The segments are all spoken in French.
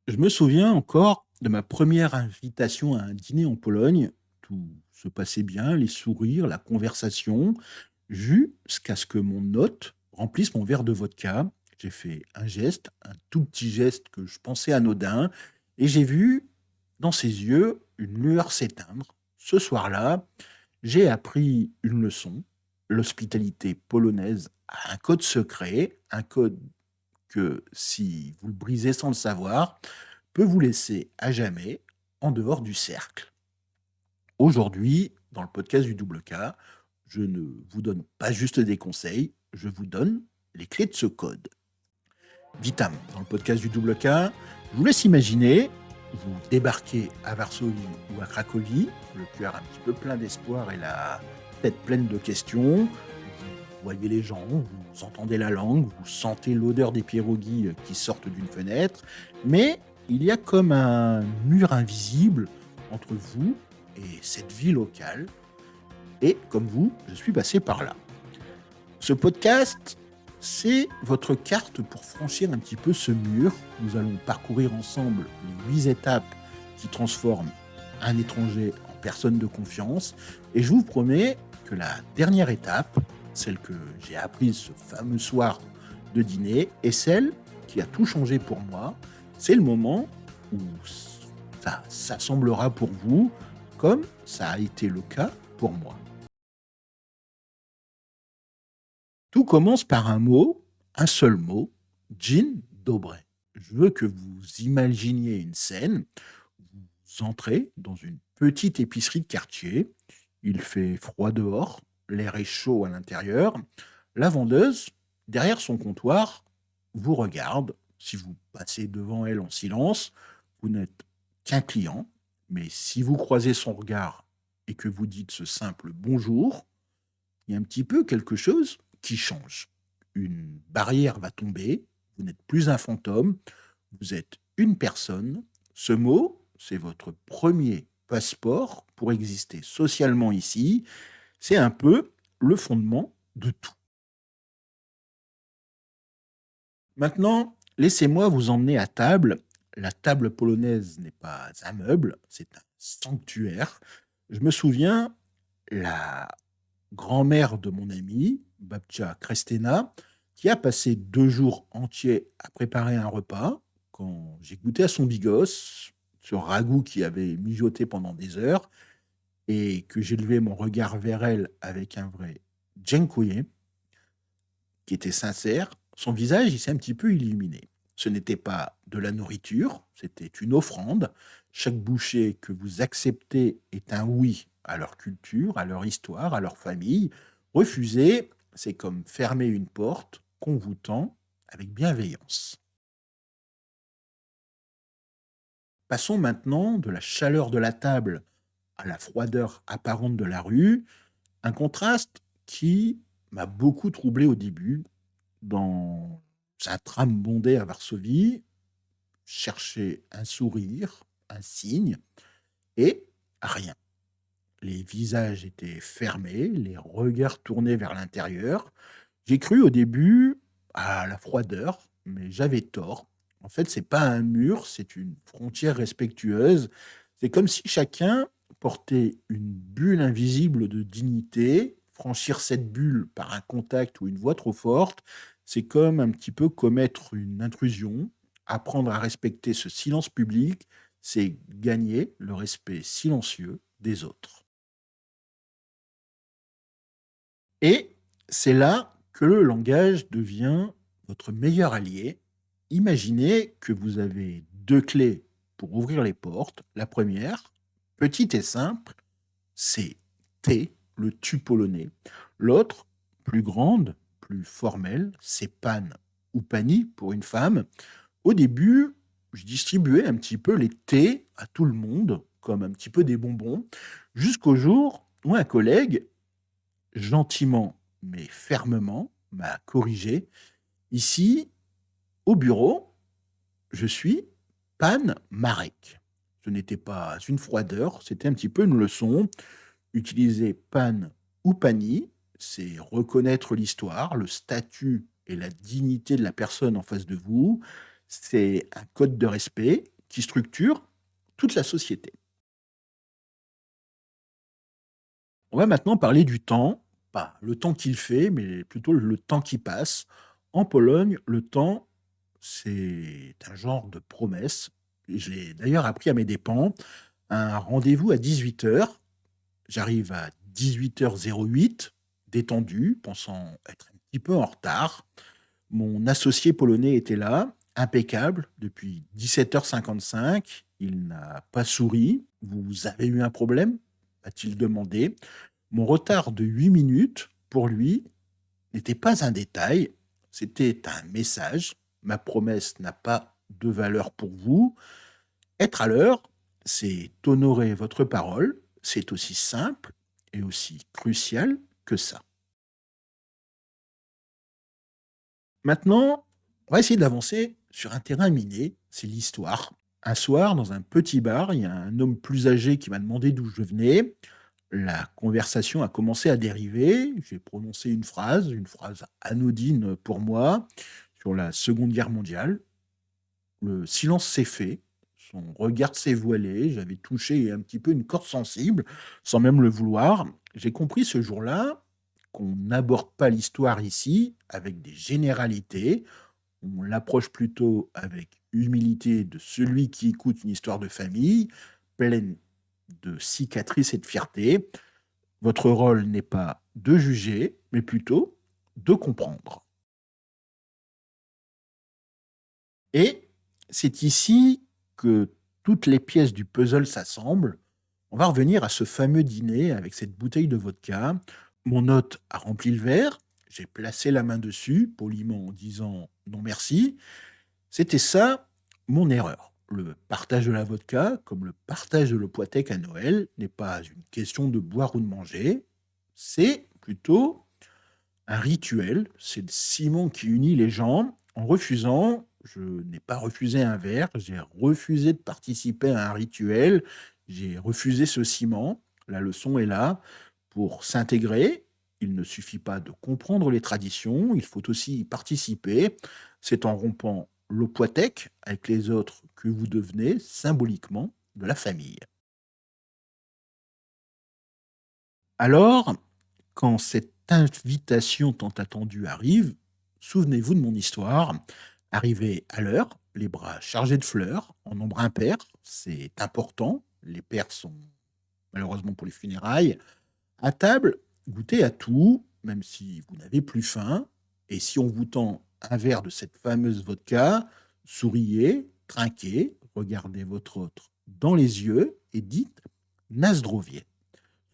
Je me souviens encore de ma première invitation à un dîner en Pologne. Tout se passait bien, les sourires, la conversation, jusqu'à ce que mon hôte remplisse mon verre de vodka. J'ai fait un geste, un tout petit geste que je pensais anodin, et j'ai vu dans ses yeux une lueur s'éteindre. Ce soir-là, j'ai appris une leçon. L'hospitalité polonaise a un code secret, un code que, si vous le brisez sans le savoir, peut vous laisser à jamais en dehors du cercle. Aujourd'hui, dans le podcast du double K, je ne vous donne pas juste des conseils, je vous donne les clés de ce code. Vitam, dans le podcast du double K, je vous laisse imaginer, vous débarquez à Varsovie ou à Cracovie, le cœur un petit peu plein d'espoir et la tête pleine de questions. Vous voyez les gens, vous entendez la langue, vous sentez l'odeur des pierogies qui sortent d'une fenêtre, mais il y a comme un mur invisible entre vous et cette vie locale. Et comme vous, je suis passé par là. Ce podcast, c'est votre carte pour franchir un petit peu ce mur. Nous allons parcourir ensemble les 8 étapes qui transforment un étranger en personne de confiance. Et je vous promets que la dernière étape, celle que j'ai apprise ce fameux soir de dîner, est celle qui a tout changé pour moi. C'est le moment où ça semblera pour vous comme ça a été le cas pour moi. Tout commence par un mot, un seul mot, Dzień dobry. Je veux que vous imaginiez une scène. Vous entrez dans une petite épicerie de quartier. Il fait froid dehors, l'air est chaud à l'intérieur. La vendeuse, derrière son comptoir, vous regarde. Si vous passez devant elle en silence, vous n'êtes qu'un client. Mais si vous croisez son regard et que vous dites ce simple bonjour, il y a un petit peu quelque chose qui change. Une barrière va tomber, vous n'êtes plus un fantôme, vous êtes une personne. Ce mot, c'est votre premier passeport pour exister socialement ici. C'est un peu le fondement de tout. Maintenant, laissez-moi vous emmener à table. La table polonaise n'est pas un meuble, c'est un sanctuaire. Je me souviens, la grand-mère de mon ami, Babcia Krestena, qui a passé 2 jours entiers à préparer un repas. Quand j'ai goûté à son bigos, ce ragoût qui avait mijoté pendant des heures, et que j'ai levé mon regard vers elle avec un vrai dziękuję, qui était sincère, son visage il s'est un petit peu illuminé. Ce n'était pas de la nourriture, c'était une offrande. Chaque bouchée que vous acceptez est un oui à leur culture, à leur histoire, à leur famille. Refuser, c'est comme fermer une porte qu'on vous tend avec bienveillance. Passons maintenant de la chaleur de la table à la froideur apparente de la rue, un contraste qui m'a beaucoup troublé au début. Dans un tram bondé à Varsovie, chercher un sourire, un signe, et rien. Les visages étaient fermés, les regards tournés vers l'intérieur. J'ai cru au début à la froideur, mais j'avais tort. En fait, c'est pas un mur, c'est une frontière respectueuse. C'est comme si chacun portait une bulle invisible de dignité. Franchir cette bulle par un contact ou une voix trop forte, c'est comme un petit peu commettre une intrusion. Apprendre à respecter ce silence public, c'est gagner le respect silencieux des autres. Et c'est là que le langage devient votre meilleur allié. Imaginez que vous avez 2 clés pour ouvrir les portes. La première, petite et simple, c'est T, le tu polonais. L'autre, plus grande, plus formelle, c'est pan ou pani pour une femme. Au début, je distribuais un petit peu les thés à tout le monde, comme un petit peu des bonbons, jusqu'au jour où un collègue, gentiment mais fermement, m'a corrigé. Ici, au bureau, je suis Pan Marek. Ce n'était pas une froideur, c'était un petit peu une leçon. Utiliser Pan ou Pani, c'est reconnaître l'histoire, le statut et la dignité de la personne en face de vous. C'est un code de respect qui structure toute la société. On va maintenant parler du temps, pas le temps qu'il fait, mais plutôt le temps qui passe. En Pologne, le temps, c'est un genre de promesse. Je l'ai d'ailleurs appris à mes dépens. Un rendez-vous à 18 heures. J'arrive à 18h08, détendu, pensant être un petit peu en retard. Mon associé polonais était là, impeccable, depuis 17h55. Il n'a pas souri. Vous avez eu un problème a-t-il demandé. Mon retard de 8 minutes, pour lui, n'était pas un détail, c'était un message. Ma promesse n'a pas de valeur pour vous. Être à l'heure, c'est honorer votre parole. C'est aussi simple et aussi crucial que ça. Maintenant, on va essayer d'avancer sur un terrain miné, c'est l'histoire. Un soir, dans un petit bar, il y a un homme plus âgé qui m'a demandé d'où je venais. La conversation a commencé à dériver. J'ai prononcé une phrase anodine pour moi, sur la Seconde Guerre mondiale. Le silence s'est fait. Son regard s'est voilé. J'avais touché un petit peu une corde sensible, sans même le vouloir. J'ai compris ce jour-là qu'on n'aborde pas l'histoire ici avec des généralités. On l'approche plutôt avec humilité de celui qui écoute une histoire de famille, pleine de cicatrices et de fierté. Votre rôle n'est pas de juger, mais plutôt de comprendre. Et c'est ici que toutes les pièces du puzzle s'assemblent. On va revenir à ce fameux dîner avec cette bouteille de vodka. Mon hôte a rempli le verre. J'ai placé la main dessus, poliment en disant non merci. C'était ça mon erreur. Le partage de la vodka, comme le partage de l'Opotec à Noël, n'est pas une question de boire ou de manger. C'est plutôt un rituel. C'est le ciment qui unit les gens. En refusant, je n'ai pas refusé un verre, j'ai refusé de participer à un rituel, j'ai refusé ce ciment. La leçon est là. Pour s'intégrer, il ne suffit pas de comprendre les traditions, il faut aussi y participer. C'est en rompant l'Opotec avec les autres que vous devenez symboliquement de la famille. Alors, quand cette invitation tant attendue arrive, souvenez-vous de mon histoire. Arrivé à l'heure, les bras chargés de fleurs, en nombre impair, c'est important. Les pairs sont malheureusement pour les funérailles. À table, goûtez à tout, même si vous n'avez plus faim. Et si on vous tend un verre de cette fameuse vodka, souriez, trinquez, regardez votre hôte dans les yeux et dites Nazdrovie.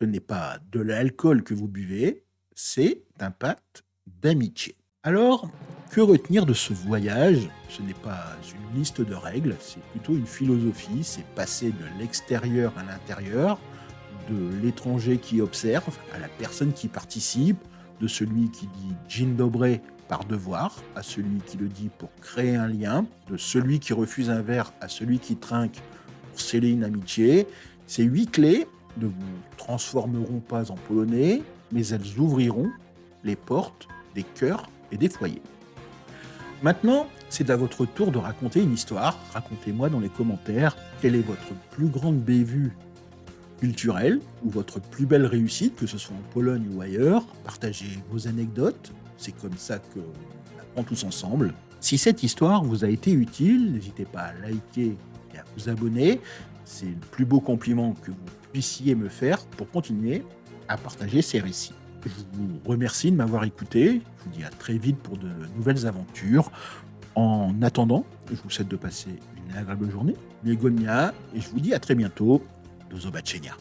Ce n'est pas de l'alcool que vous buvez, c'est un pacte d'amitié. Alors, que retenir de ce voyage? Ce n'est pas une liste de règles, c'est plutôt une philosophie, c'est passer de l'extérieur à l'intérieur, de l'étranger qui observe à la personne qui participe, de celui qui dit Dzień dobry par devoir à celui qui le dit pour créer un lien, de celui qui refuse un verre à celui qui trinque pour sceller une amitié. Ces 8 clés ne vous transformeront pas en polonais, mais elles ouvriront les portes des cœurs et des foyers. Maintenant, c'est à votre tour de raconter une histoire. Racontez-moi dans les commentaires quelle est votre plus grande bévue culturelle ou votre plus belle réussite, que ce soit en Pologne ou ailleurs. Partagez vos anecdotes, c'est comme ça qu'on apprend tous ensemble. Si cette histoire vous a été utile, n'hésitez pas à liker et à vous abonner. C'est le plus beau compliment que vous puissiez me faire pour continuer à partager ces récits. Je vous remercie de m'avoir écouté. Je vous dis à très vite pour de nouvelles aventures. En attendant, je vous souhaite de passer une agréable journée. Miłego dnia et je vous dis à très bientôt. Do zobaczenia.